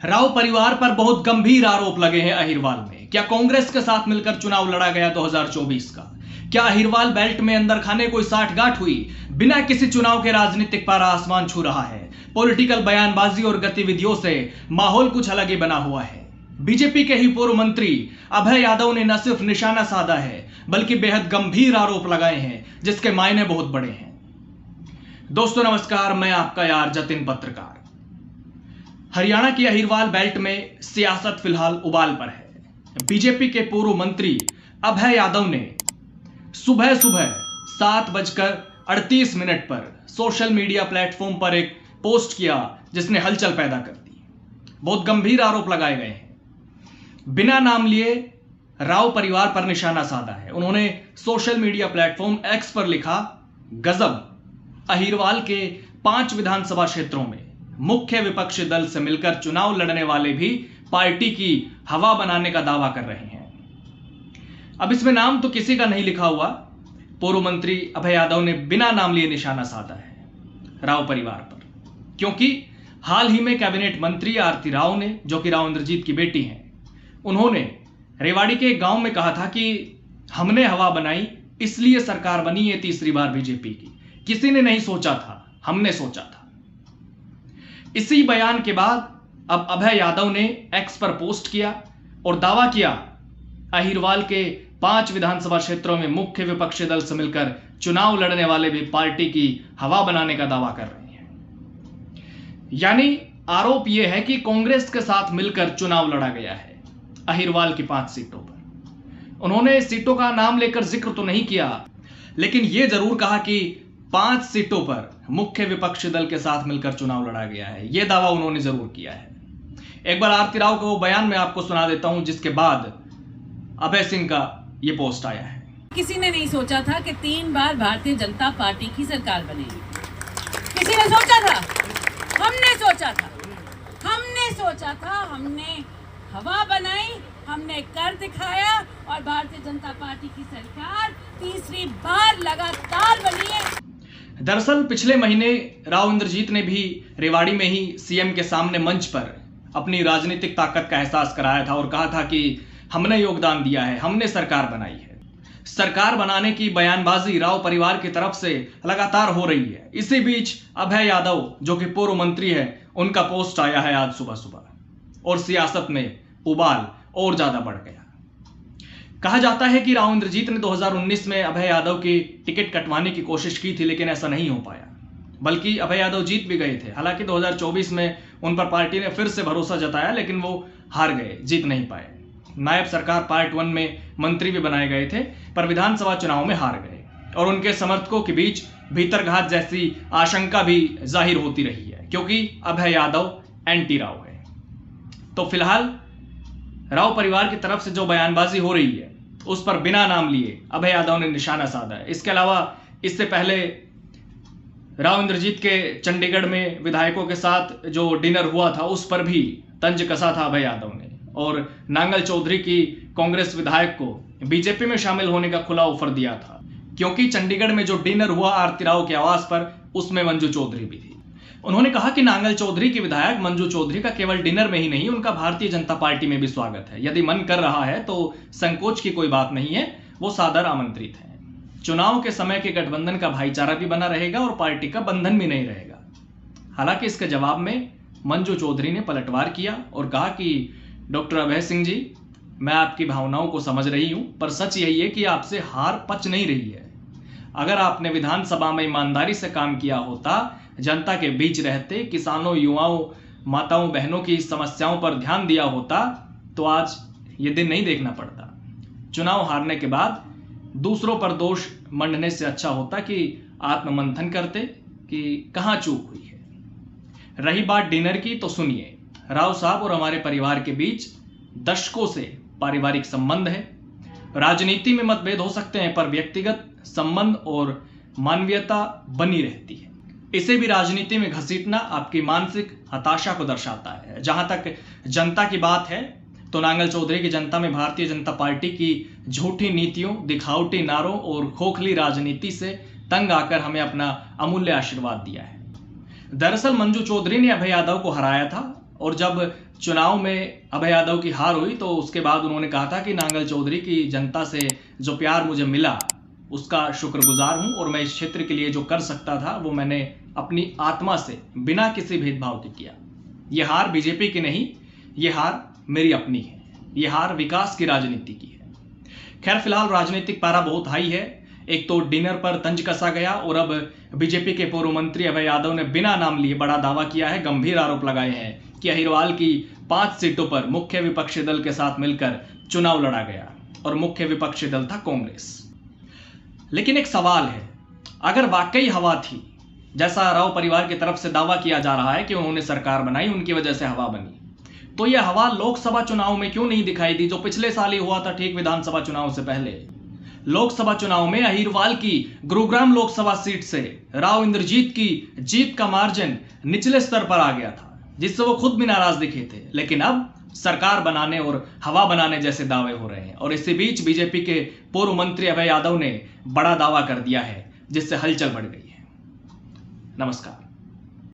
राव परिवार पर बहुत गंभीर आरोप लगे हैं अहिरवाल में। क्या कांग्रेस के साथ मिलकर चुनाव लड़ा गया 2024 का? क्या अहिरवाल बेल्ट में अंदर खाने कोई साठगांठ हुई? बिना किसी चुनाव के राजनीतिक पारा आसमान छू रहा है। पॉलिटिकल बयानबाजी और गतिविधियों से माहौल कुछ अलग ही बना हुआ है। बीजेपी के ही पूर्व मंत्री अभय यादव ने न सिर्फ निशाना साधा है बल्कि बेहद गंभीर आरोप लगाए हैं जिसके मायने बहुत बड़े हैं। दोस्तों नमस्कार, मैं आपका यार जतिन पत्रकार। हरियाणा की अहिरवाल बेल्ट में सियासत फिलहाल उबाल पर है। बीजेपी के पूर्व मंत्री अभय यादव ने सुबह 7:38 पर सोशल मीडिया प्लेटफॉर्म पर एक पोस्ट किया जिसने हलचल पैदा कर दी। बहुत गंभीर आरोप लगाए गए हैं। बिना नाम लिए राव परिवार पर निशाना साधा है। उन्होंने सोशल मीडिया प्लेटफॉर्म एक्स पर लिखा, गजब, अहिरवाल के 5 विधानसभा क्षेत्रों में मुख्य विपक्षी दल से मिलकर चुनाव लड़ने वाले भी पार्टी की हवा बनाने का दावा कर रहे हैं। अब इसमें नाम तो किसी का नहीं लिखा हुआ। पूर्व मंत्री अभय यादव ने बिना नाम लिए निशाना साधा है राव परिवार पर, क्योंकि हाल ही में कैबिनेट मंत्री आरती राव ने, जो कि राव इंद्रजीत की बेटी हैं, उन्होंने रेवाड़ी के एक गांव में कहा था कि हमने हवा बनाई इसलिए सरकार बनी है तीसरी बार बीजेपी की। किसी ने नहीं सोचा था, हमने सोचा था। इसी बयान के बाद अब अभय यादव ने एक्स पर पोस्ट किया और दावा किया अहिरवाल के 5 विधानसभा क्षेत्रों में मुख्य विपक्षी दल से मिलकर चुनाव लड़ने वाले भी पार्टी की हवा बनाने का दावा कर रहे हैं। यानी आरोप यह है कि कांग्रेस के साथ मिलकर चुनाव लड़ा गया है अहिरवाल की 5 सीटों पर। उन्होंने सीटों का नाम लेकर जिक्र तो नहीं किया, लेकिन यह जरूर कहा कि 5 सीटों पर मुख्य विपक्षी दल के साथ मिलकर चुनाव लड़ा गया है। यह दावा उन्होंने जरूर किया है। एक बार आरती राव का वो बयान मैं आपको सुना देता हूं, जिसके बाद अभय सिंह का ये पोस्ट आया है। किसी ने नहीं सोचा था कि 3 बार भारतीय जनता पार्टी की सरकार बनेगी। किसी ने सोचा था? हमने सोचा था। हमने हवा बनाई, हमने कर दिखाया और भारतीय जनता पार्टी की सरकार तीसरी बार लगातार बनी है। दरअसल पिछले महीने राव इंद्रजीत ने भी रेवाड़ी में ही सीएम के सामने मंच पर अपनी राजनीतिक ताकत का एहसास कराया था और कहा था कि हमने योगदान दिया है, हमने सरकार बनाई है। सरकार बनाने की बयानबाजी राव परिवार की तरफ से लगातार हो रही है। इसी बीच अभय यादव, जो कि पूर्व मंत्री है, उनका पोस्ट आया है आज सुबह और सियासत में उबाल और ज्यादा बढ़ गया। कहा जाता है कि राव इंद्रजीत ने 2019 में अभय यादव की टिकट कटवाने की कोशिश की थी, लेकिन ऐसा नहीं हो पाया, बल्कि अभय यादव जीत भी गए थे। हालांकि 2024 में उन पर पार्टी ने फिर से भरोसा जताया, लेकिन वो हार गए, जीत नहीं पाए। नायब सरकार पार्ट 1 में मंत्री भी बनाए गए थे, पर विधानसभा चुनाव में हार गए और उनके समर्थकों के बीच भीतरघात जैसी आशंका भी जाहिर होती रही है, क्योंकि अभय यादव एंटी राव है। तो फिलहाल राव परिवार की तरफ से जो बयानबाजी हो रही है उस पर बिना नाम लिए अभय यादव ने निशाना साधा है। इसके अलावा इससे पहले राव इंद्रजीत के चंडीगढ़ में विधायकों के साथ जो डिनर हुआ था उस पर भी तंज कसा था अभय यादव ने, और नांगल चौधरी की कांग्रेस विधायक को बीजेपी में शामिल होने का खुला ऑफर दिया था, क्योंकि चंडीगढ़ में जो डिनर हुआ आरती राव के आवास पर, उसमें मंजू चौधरी भी थी। उन्होंने कहा कि नांगल चौधरी की विधायक मंजू चौधरी का केवल डिनर में ही नहीं, उनका भारतीय जनता पार्टी में भी स्वागत है। यदि मन कर रहा है तो संकोच की कोई बात नहीं है, वो सादर आमंत्रित हैं। चुनाव के समय के गठबंधन का भाईचारा भी बना रहेगा और पार्टी का बंधन भी नहीं रहेगा। हालांकि इसके जवाब में मंजू चौधरी ने पलटवार किया और कहा कि डॉक्टर अभय सिंह जी, मैं आपकी भावनाओं को समझ रही हूं, पर सच यही है कि आपसे हार पच नहीं रही है। अगर आपने विधानसभा में ईमानदारी से काम किया होता, जनता के बीच रहते, किसानों, युवाओं, माताओं, बहनों की समस्याओं पर ध्यान दिया होता, तो आज ये दिन नहीं देखना पड़ता। चुनाव हारने के बाद दूसरों पर दोष मंडने से अच्छा होता कि आत्ममंथन करते कि कहां चूक हुई है। रही बात डिनर की, तो सुनिए, राव साहब और हमारे परिवार के बीच दशकों से पारिवारिक संबंध है। राजनीति में मतभेद हो सकते हैं, पर व्यक्तिगत संबंध और मानवीयता बनी रहती है। इसे भी राजनीति में घसीटना आपकी मानसिक हताशा को दर्शाता है। जहां तक जनता की बात है, तो नांगल चौधरी की जनता में भारतीय जनता पार्टी की झूठी नीतियों, दिखावटी नारों और खोखली राजनीति से तंग आकर हमें अपना अमूल्य आशीर्वाद दिया है। दरअसल मंजू चौधरी ने अभय यादव को हराया था और जब चुनाव में अभय यादव की हार हुई तो उसके बाद उन्होंने कहा था कि नांगल चौधरी की जनता से जो प्यार मुझे मिला उसका शुक्रगुजार हूं और मैं इस क्षेत्र के लिए जो कर सकता था वो मैंने अपनी आत्मा से बिना किसी भेदभाव के किया। ये हार बीजेपी की नहीं, ये हार मेरी अपनी है, ये हार विकास की राजनीति की है। खैर फिलहाल राजनीतिक पारा बहुत हाई है। एक तो डिनर पर तंज कसा गया और अब बीजेपी के पूर्व मंत्री अभय यादव ने बिना नाम लिए बड़ा दावा किया है, गंभीर आरोप लगाए हैं कि अहिरवाल की 5 सीटों पर मुख्य विपक्षी दल के साथ मिलकर चुनाव लड़ा गया और मुख्य विपक्षी दल था कांग्रेस। लेकिन एक सवाल है, अगर वाकई हवा थी, जैसा राव परिवार की तरफ से दावा किया जा रहा है कि उन्होंने सरकार बनाई, उनकी वजह से हवा बनी, तो यह हवा लोकसभा चुनाव में क्यों नहीं दिखाई दी, जो पिछले साल ही हुआ था ठीक विधानसभा चुनाव से पहले। लोकसभा चुनाव में अहिरवाल की गुरुग्राम लोकसभा सीट से राव इंद्रजीत की जीत का मार्जिन निचले स्तर पर आ गया था, जिससे वो खुद भी नाराज दिखे थे। लेकिन अब सरकार बनाने और हवा बनाने जैसे दावे हो रहे हैं और इसी बीच बीजेपी के पूर्व मंत्री अभय यादव ने बड़ा दावा कर दिया है, जिससे हलचल बढ़ गई है। नमस्कार।